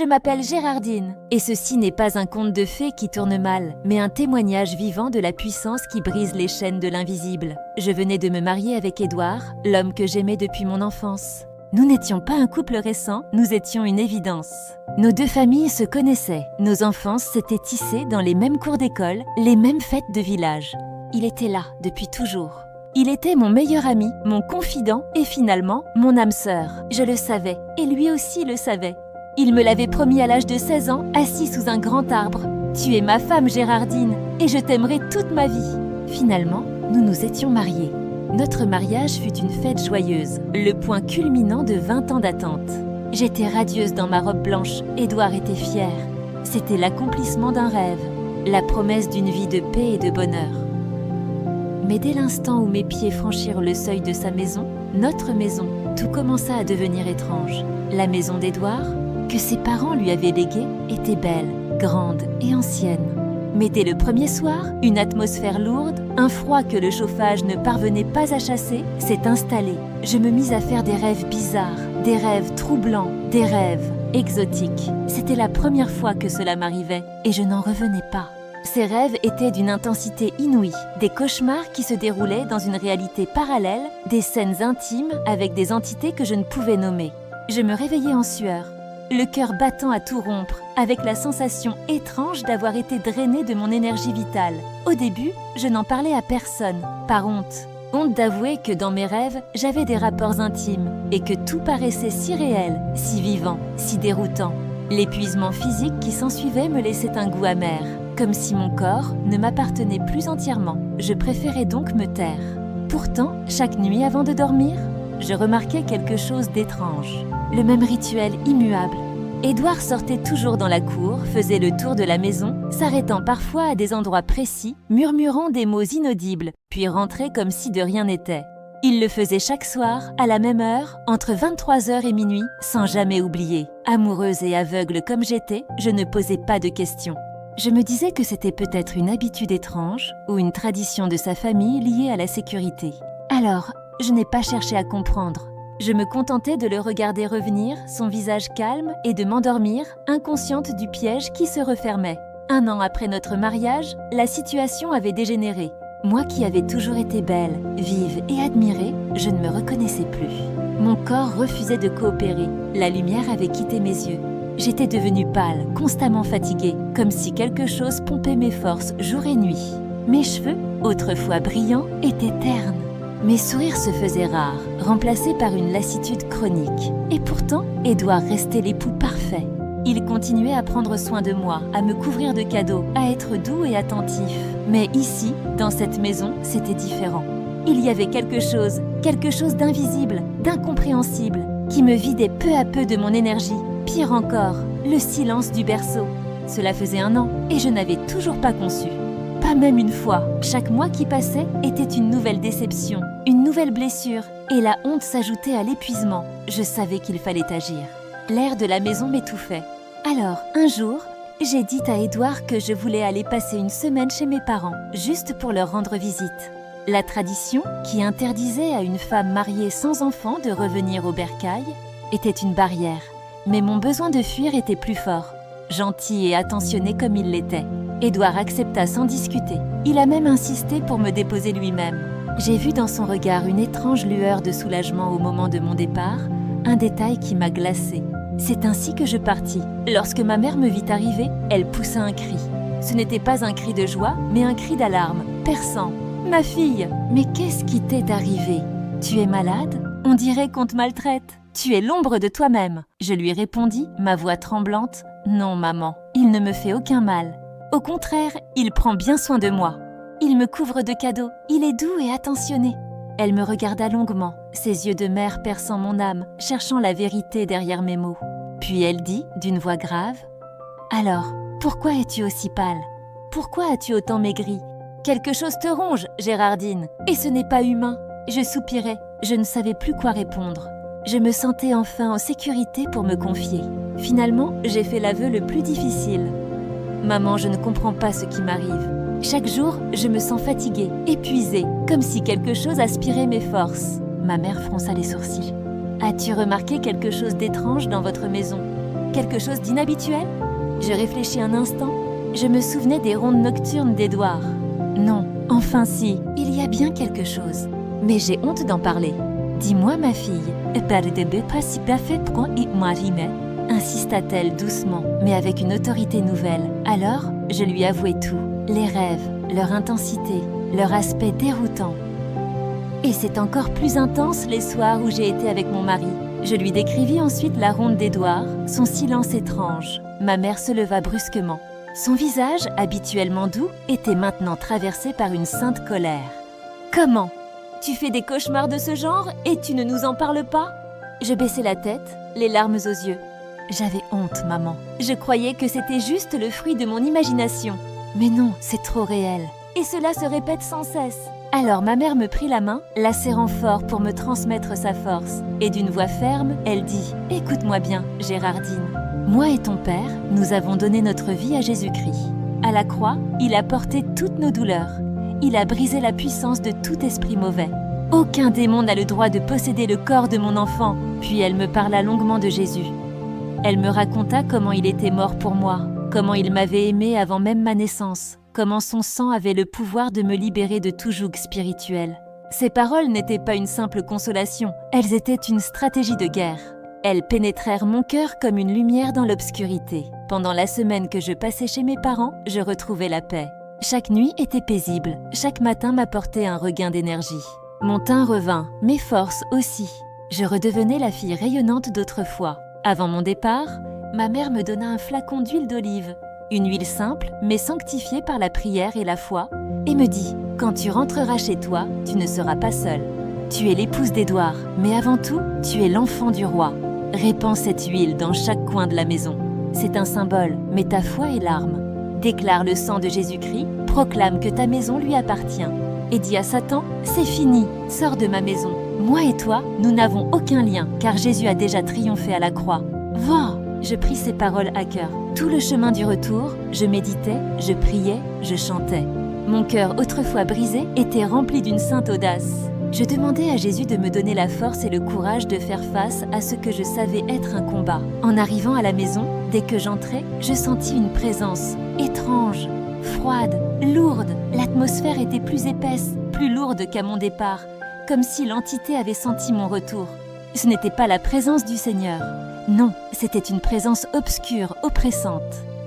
je m'appelle Gérardine. Et ceci n'est pas un conte de fées qui tourne mal, mais un témoignage vivant de la puissance qui brise les chaînes de l'invisible. Je venais de me marier avec Édouard, l'homme que j'aimais depuis mon enfance. Nous n'étions pas un couple récent, nous étions une évidence. Nos deux familles se connaissaient, nos enfances s'étaient tissées dans les mêmes cours d'école, les mêmes fêtes de village. Il était là depuis toujours. Il était mon meilleur ami, mon confident et finalement mon âme sœur. Je le savais et lui aussi le savait. Il me l'avait promis à l'âge de 16 ans, assis sous un grand arbre. « Tu es ma femme, Gérardine, et je t'aimerai toute ma vie. » Finalement, nous nous étions mariés. Notre mariage fut une fête joyeuse, le point culminant de 20 ans d'attente. J'étais radieuse dans ma robe blanche, Édouard était fier. C'était l'accomplissement d'un rêve, la promesse d'une vie de paix et de bonheur. Mais dès l'instant où mes pieds franchirent le seuil de sa maison, notre maison, tout commença à devenir étrange. La maison d'Édouard, que ses parents lui avaient léguée, était belle, grande et ancienne. Mais dès le premier soir, une atmosphère lourde, un froid que le chauffage ne parvenait pas à chasser, s'est installé. Je me mis à faire des rêves bizarres, des rêves troublants, des rêves exotiques. C'était la première fois que cela m'arrivait et je n'en revenais pas. Ces rêves étaient d'une intensité inouïe, des cauchemars qui se déroulaient dans une réalité parallèle, des scènes intimes avec des entités que je ne pouvais nommer. Je me réveillais en sueur, le cœur battant à tout rompre, avec la sensation étrange d'avoir été drainée de mon énergie vitale. Au début, je n'en parlais à personne, par honte. Honte d'avouer que dans mes rêves, j'avais des rapports intimes et que tout paraissait si réel, si vivant, si déroutant. L'épuisement physique qui s'ensuivait me laissait un goût amer, comme si mon corps ne m'appartenait plus entièrement. Je préférais donc me taire. Pourtant, chaque nuit avant de dormir, je remarquais quelque chose d'étrange. Le même rituel immuable. Édouard sortait toujours dans la cour, faisait le tour de la maison, s'arrêtant parfois à des endroits précis, murmurant des mots inaudibles, puis rentrait comme si de rien n'était. Il le faisait chaque soir, à la même heure, entre 23h et minuit, sans jamais oublier. Amoureuse et aveugle comme j'étais, je ne posais pas de questions. Je me disais que c'était peut-être une habitude étrange ou une tradition de sa famille liée à la sécurité. Alors, je n'ai pas cherché à comprendre. Je me contentais de le regarder revenir, son visage calme, et de m'endormir, inconsciente du piège qui se refermait. 1 an après notre mariage, la situation avait dégénéré. Moi qui avais toujours été belle, vive et admirée, je ne me reconnaissais plus. Mon corps refusait de coopérer. La lumière avait quitté mes yeux. J'étais devenue pâle, constamment fatiguée, comme si quelque chose pompait mes forces jour et nuit. Mes cheveux, autrefois brillants, étaient ternes. Mes sourires se faisaient rares, remplacés par une lassitude chronique. Et pourtant, Édouard restait l'époux parfait. Il continuait à prendre soin de moi, à me couvrir de cadeaux, à être doux et attentif. Mais ici, dans cette maison, c'était différent. Il y avait quelque chose d'invisible, d'incompréhensible, qui me vidait peu à peu de mon énergie. Pire encore, le silence du berceau. Cela faisait 1 an et je n'avais toujours pas conçu. Pas même une fois. Chaque mois qui passait était une nouvelle déception, une nouvelle blessure, et la honte s'ajoutait à l'épuisement. Je savais qu'il fallait agir. L'air de la maison m'étouffait. Alors, un jour, j'ai dit à Édouard que je voulais aller passer 1 semaine chez mes parents, juste pour leur rendre visite. La tradition, qui interdisait à une femme mariée sans enfant de revenir au bercail, était une barrière. Mais mon besoin de fuir était plus fort. Gentil et attentionné comme il l'était, Édouard accepta sans discuter. Il a même insisté pour me déposer lui-même. J'ai vu dans son regard une étrange lueur de soulagement au moment de mon départ, un détail qui m'a glacée. C'est ainsi que je partis. Lorsque ma mère me vit arriver, elle poussa un cri. Ce n'était pas un cri de joie, mais un cri d'alarme, perçant. « Ma fille, mais qu'est-ce qui t'est arrivé? Tu es malade? On dirait qu'on te maltraite. Tu es l'ombre de toi-même. » Je lui répondis, ma voix tremblante. « Non, maman, il ne me fait aucun mal. Au contraire, il prend bien soin de moi. Il me couvre de cadeaux. Il est doux et attentionné. » Elle me regarda longuement, ses yeux de mère perçant mon âme, cherchant la vérité derrière mes mots. Puis elle dit, d'une voix grave, « Alors, pourquoi es-tu aussi pâle? Pourquoi as-tu autant maigri? Quelque chose te ronge, Gérardine, et ce n'est pas humain. » Je soupirais, je ne savais plus quoi répondre. Je me sentais enfin en sécurité pour me confier. Finalement, j'ai fait l'aveu le plus difficile. « Maman, je ne comprends pas ce qui m'arrive. Chaque jour, je me sens fatiguée, épuisée, comme si quelque chose aspirait mes forces. » Ma mère fronça les sourcils. « As-tu remarqué quelque chose d'étrange dans votre maison ? Quelque chose d'inhabituel? Je réfléchis un instant. Je me souvenais des rondes nocturnes d'Édouard. Non, enfin si, il y a bien quelque chose. Mais j'ai honte d'en parler. Dis-moi, ma fille, insista-t-elle doucement, mais avec une autorité nouvelle. Alors, je lui avouai tout. Les rêves, leur intensité, leur aspect déroutant. Et c'est encore plus intense les soirs où j'ai été avec mon mari. Je lui décrivis ensuite la ronde d'Édouard, son silence étrange. Ma mère se leva brusquement. Son visage, habituellement doux, était maintenant traversé par une sainte colère. « Comment? Tu fais des cauchemars de ce genre et tu ne nous en parles pas ?» Je baissai la tête, les larmes aux yeux. J'avais honte, maman. Je croyais que c'était juste le fruit de mon imagination. Mais non, c'est trop réel. Et cela se répète sans cesse. Alors ma mère me prit la main, la serrant fort pour me transmettre sa force. Et d'une voix ferme, elle dit « Écoute-moi bien, Gérardine. Moi et ton père, nous avons donné notre vie à Jésus-Christ. À la croix, il a porté toutes nos douleurs. Il a brisé la puissance de tout esprit mauvais. Aucun démon n'a le droit de posséder le corps de mon enfant. » Puis elle me parla longuement de Jésus. Elle me raconta comment il était mort pour moi, comment il m'avait aimé avant même ma naissance, comment son sang avait le pouvoir de me libérer de tout joug spirituel. Ces paroles n'étaient pas une simple consolation, elles étaient une stratégie de guerre. Elles pénétrèrent mon cœur comme une lumière dans l'obscurité. Pendant la semaine que je passais chez mes parents, je retrouvais la paix. Chaque nuit était paisible, chaque matin m'apportait un regain d'énergie. Mon teint revint, mes forces aussi. Je redevenais la fille rayonnante d'autrefois. Avant mon départ, ma mère me donna un flacon d'huile d'olive, une huile simple mais sanctifiée par la prière et la foi, et me dit « Quand tu rentreras chez toi, tu ne seras pas seule. Tu es l'épouse d'Édouard, mais avant tout, tu es l'enfant du roi. Répands cette huile dans chaque coin de la maison. C'est un symbole, mais ta foi est l'arme. Déclare le sang de Jésus-Christ, proclame que ta maison lui appartient. Et dis à Satan, c'est fini, sors de ma maison. Moi et toi, nous n'avons aucun lien, car Jésus a déjà triomphé à la croix. Va !» Je pris ces paroles à cœur. Tout le chemin du retour, je méditais, je priais, je chantais. Mon cœur, autrefois brisé, était rempli d'une sainte audace. Je demandais à Jésus de me donner la force et le courage de faire face à ce que je savais être un combat. En arrivant à la maison, dès que j'entrais, je sentis une présence étrange, froide, lourde. L'atmosphère était plus épaisse, plus lourde qu'à mon départ, comme si l'entité avait senti mon retour. Ce n'était pas la présence du Seigneur. Non, c'était une présence obscure, oppressante.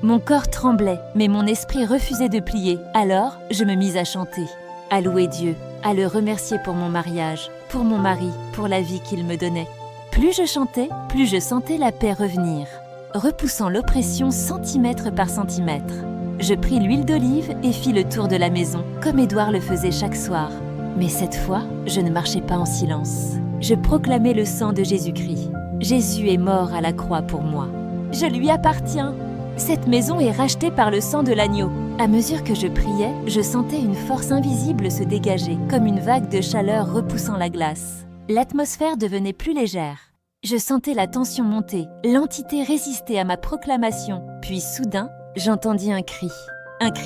Mon corps tremblait, mais mon esprit refusait de plier. Alors, je me mis à chanter, à louer Dieu, à le remercier pour mon mariage, pour mon mari, pour la vie qu'il me donnait. Plus je chantais, plus je sentais la paix revenir, repoussant l'oppression centimètre par centimètre. Je pris l'huile d'olive et fis le tour de la maison, comme Édouard le faisait chaque soir. Mais cette fois, je ne marchais pas en silence. Je proclamais le sang de Jésus-Christ. Jésus est mort à la croix pour moi. Je lui appartiens. Cette maison est rachetée par le sang de l'agneau. À mesure que je priais, je sentais une force invisible se dégager, comme une vague de chaleur repoussant la glace. L'atmosphère devenait plus légère. Je sentais la tension monter, l'entité résister à ma proclamation. Puis soudain, j'entendis un cri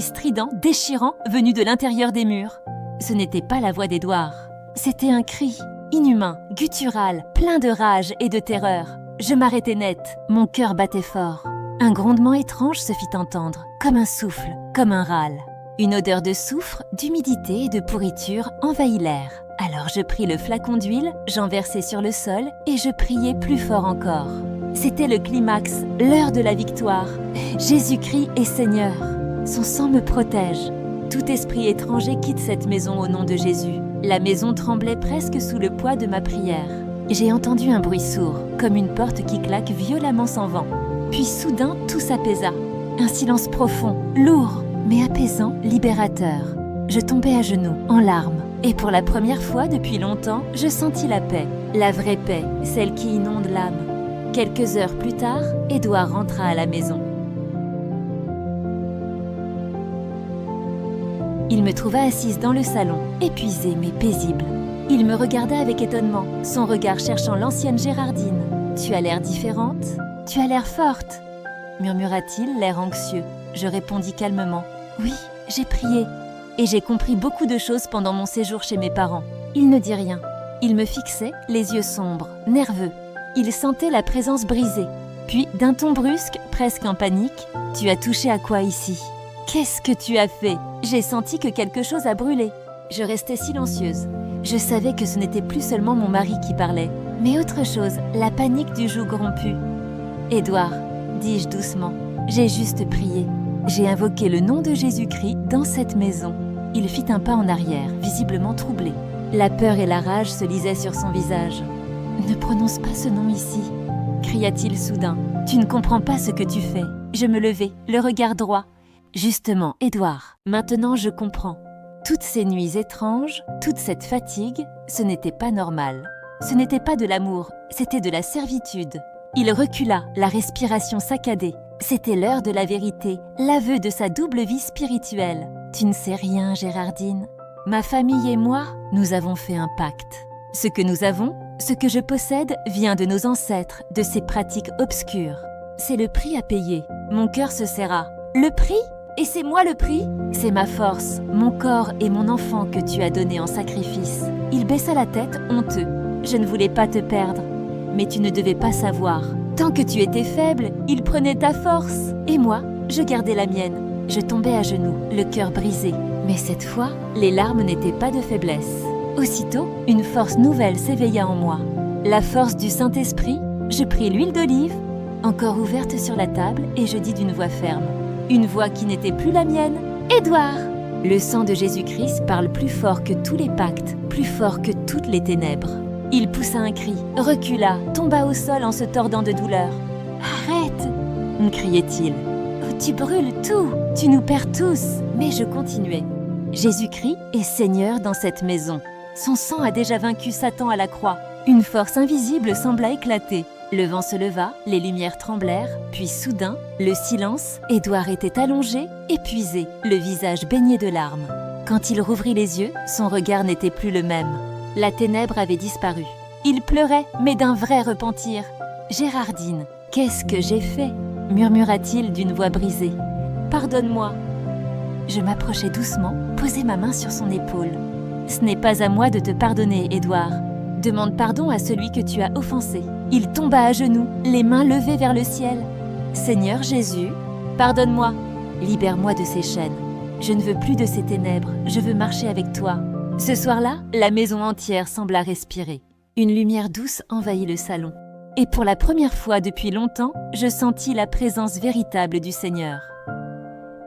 strident, déchirant, venu de l'intérieur des murs. Ce n'était pas la voix d'Édouard. C'était un cri, inhumain, guttural, plein de rage et de terreur. Je m'arrêtai net, mon cœur battait fort. Un grondement étrange se fit entendre, comme un souffle, comme un râle. Une odeur de soufre, d'humidité et de pourriture envahit l'air. Alors je pris le flacon d'huile, j'en versai sur le sol et je priai plus fort encore. C'était le climax, l'heure de la victoire. Jésus-Christ est Seigneur. Son sang me protège. Tout esprit étranger quitte cette maison au nom de Jésus. La maison tremblait presque sous le poids de ma prière. J'ai entendu un bruit sourd, comme une porte qui claque violemment sans vent. Puis soudain, tout s'apaisa. Un silence profond, lourd, mais apaisant, libérateur. Je tombai à genoux, en larmes. Et pour la première fois depuis longtemps, je sentis la paix. La vraie paix, celle qui inonde l'âme. Quelques heures plus tard, Édouard rentra à la maison. Il me trouva assise dans le salon, épuisée mais paisible. Il me regarda avec étonnement, son regard cherchant l'ancienne Gérardine. « Tu as l'air différente, tu as l'air forte » murmura-t-il, l'air anxieux. Je répondis calmement. « Oui, j'ai prié. » Et j'ai compris beaucoup de choses pendant mon séjour chez mes parents. Il ne dit rien. Il me fixait, les yeux sombres, nerveux. Il sentait la présence brisée. Puis, d'un ton brusque, presque en panique, « Tu as touché à quoi ici ? Qu'est-ce que tu as fait ?» J'ai senti que quelque chose a brûlé. Je restais silencieuse. Je savais que ce n'était plus seulement mon mari qui parlait, mais autre chose, la panique du joug rompu. « Édouard », dis-je doucement, « j'ai juste prié. J'ai invoqué le nom de Jésus-Christ dans cette maison. » Il fit un pas en arrière, visiblement troublé. La peur et la rage se lisaient sur son visage. « Ne prononce pas ce nom ici !» cria-t-il soudain. « Tu ne comprends pas ce que tu fais. » Je me levai, le regard droit. « Justement, Édouard, maintenant je comprends. Toutes ces nuits étranges, toute cette fatigue, ce n'était pas normal. Ce n'était pas de l'amour, c'était de la servitude. » Il recula, la respiration saccadée. C'était l'heure de la vérité, l'aveu de sa double vie spirituelle. « Tu ne sais rien, Gérardine. Ma famille et moi, nous avons fait un pacte. Ce que nous avons, ce que je possède, vient de nos ancêtres, de ces pratiques obscures. C'est le prix à payer. » Mon cœur se serra. « Le prix ? Et c'est moi le prix ? C'est ma force, mon corps et mon enfant que tu as donné en sacrifice. » Il baissa la tête, honteux. « Je ne voulais pas te perdre. Mais tu ne devais pas savoir. Tant que tu étais faible, il prenait ta force. Et moi, je gardais la mienne. Je tombais à genoux, le cœur brisé. Mais cette fois, les larmes n'étaient pas de faiblesse. Aussitôt, une force nouvelle s'éveilla en moi. La force du Saint-Esprit. Je pris l'huile d'olive, encore ouverte sur la table, et je dis d'une voix ferme. Une voix qui n'était plus la mienne. « Édouard !» Le sang de Jésus-Christ parle plus fort que tous les pactes, plus fort que toutes les ténèbres. Il poussa un cri, recula, tomba au sol en se tordant de douleur. « Arrête !» me criait-il. « Tu brûles tout, tu nous perds tous !» Mais je continuais. Jésus-Christ est Seigneur dans cette maison. Son sang a déjà vaincu Satan à la croix. Une force invisible sembla éclater. Le vent se leva, les lumières tremblèrent, puis soudain, le silence, Édouard était allongé, épuisé, le visage baigné de larmes. Quand il rouvrit les yeux, son regard n'était plus le même. La ténèbre avait disparu. Il pleurait, mais d'un vrai repentir. « Gérardine, qu'est-ce que j'ai fait ?» murmura-t-il d'une voix brisée. « Pardonne-moi. » Je m'approchai doucement, posai ma main sur son épaule. « Ce n'est pas à moi de te pardonner, Édouard. Demande pardon à celui que tu as offensé. » Il tomba à genoux, les mains levées vers le ciel. « Seigneur Jésus, pardonne-moi. Libère-moi de ces chaînes. Je ne veux plus de ces ténèbres, je veux marcher avec toi. » Ce soir-là, la maison entière sembla respirer. Une lumière douce envahit le salon. Et pour la première fois depuis longtemps, je sentis la présence véritable du Seigneur.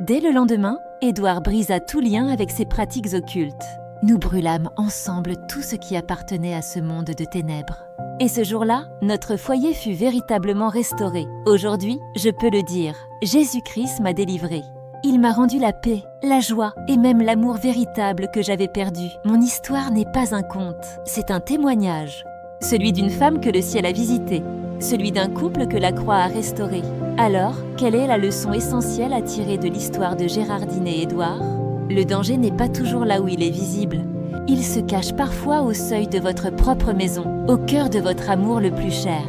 Dès le lendemain, Édouard brisa tout lien avec ses pratiques occultes. Nous brûlâmes ensemble tout ce qui appartenait à ce monde de ténèbres. Et ce jour-là, notre foyer fut véritablement restauré. Aujourd'hui, je peux le dire, Jésus-Christ m'a délivré. Il m'a rendu la paix, la joie et même l'amour véritable que j'avais perdu. Mon histoire n'est pas un conte, c'est un témoignage. Celui d'une femme que le ciel a visitée, celui d'un couple que la croix a restauré. Alors, quelle est la leçon essentielle à tirer de l'histoire de Gérardine et Édouard ? Le danger n'est pas toujours là où il est visible. Il se cache parfois au seuil de votre propre maison, au cœur de votre amour le plus cher.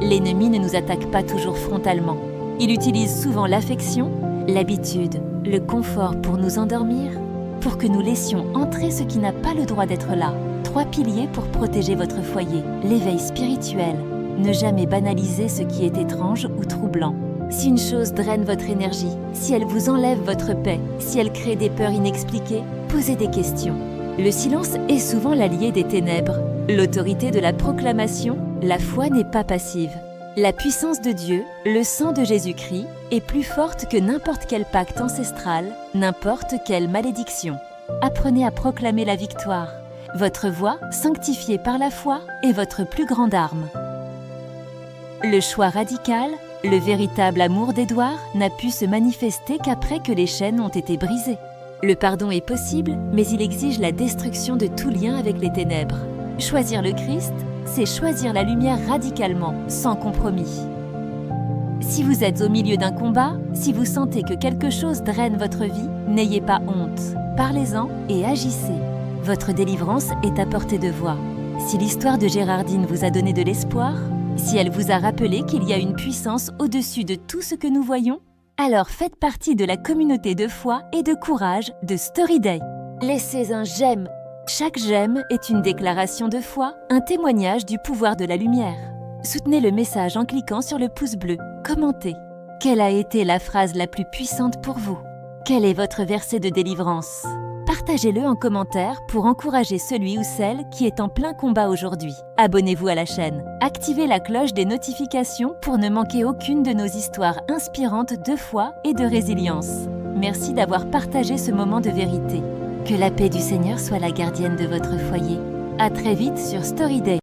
L'ennemi ne nous attaque pas toujours frontalement. Il utilise souvent l'affection, l'habitude, le confort pour nous endormir, pour que nous laissions entrer ce qui n'a pas le droit d'être là. 3 piliers pour protéger votre foyer. L'éveil spirituel. Ne jamais banaliser ce qui est étrange ou troublant. Si une chose draine votre énergie, si elle vous enlève votre paix, si elle crée des peurs inexpliquées, posez des questions. Le silence est souvent l'allié des ténèbres. L'autorité de la proclamation, la foi n'est pas passive. La puissance de Dieu, le sang de Jésus-Christ, est plus forte que n'importe quel pacte ancestral, n'importe quelle malédiction. Apprenez à proclamer la victoire. Votre voix, sanctifiée par la foi, est votre plus grande arme. Le choix radical, le véritable amour d'Édouard n'a pu se manifester qu'après que les chaînes ont été brisées. Le pardon est possible, mais il exige la destruction de tout lien avec les ténèbres. Choisir le Christ, c'est choisir la lumière radicalement, sans compromis. Si vous êtes au milieu d'un combat, si vous sentez que quelque chose draine votre vie, n'ayez pas honte. Parlez-en et agissez. Votre délivrance est à portée de voix. Si l'histoire de Gérardine vous a donné de l'espoir, si elle vous a rappelé qu'il y a une puissance au-dessus de tout ce que nous voyons, alors faites partie de la communauté de foi et de courage de Storyday. Laissez un j'aime. Chaque j'aime est une déclaration de foi, un témoignage du pouvoir de la lumière. Soutenez le message en cliquant sur le pouce bleu. Commentez. Quelle a été la phrase la plus puissante pour vous? Quel est votre verset de délivrance? Partagez-le en commentaire pour encourager celui ou celle qui est en plein combat aujourd'hui. Abonnez-vous à la chaîne. Activez la cloche des notifications pour ne manquer aucune de nos histoires inspirantes de foi et de résilience. Merci d'avoir partagé ce moment de vérité. Que la paix du Seigneur soit la gardienne de votre foyer. À très vite sur Story Day.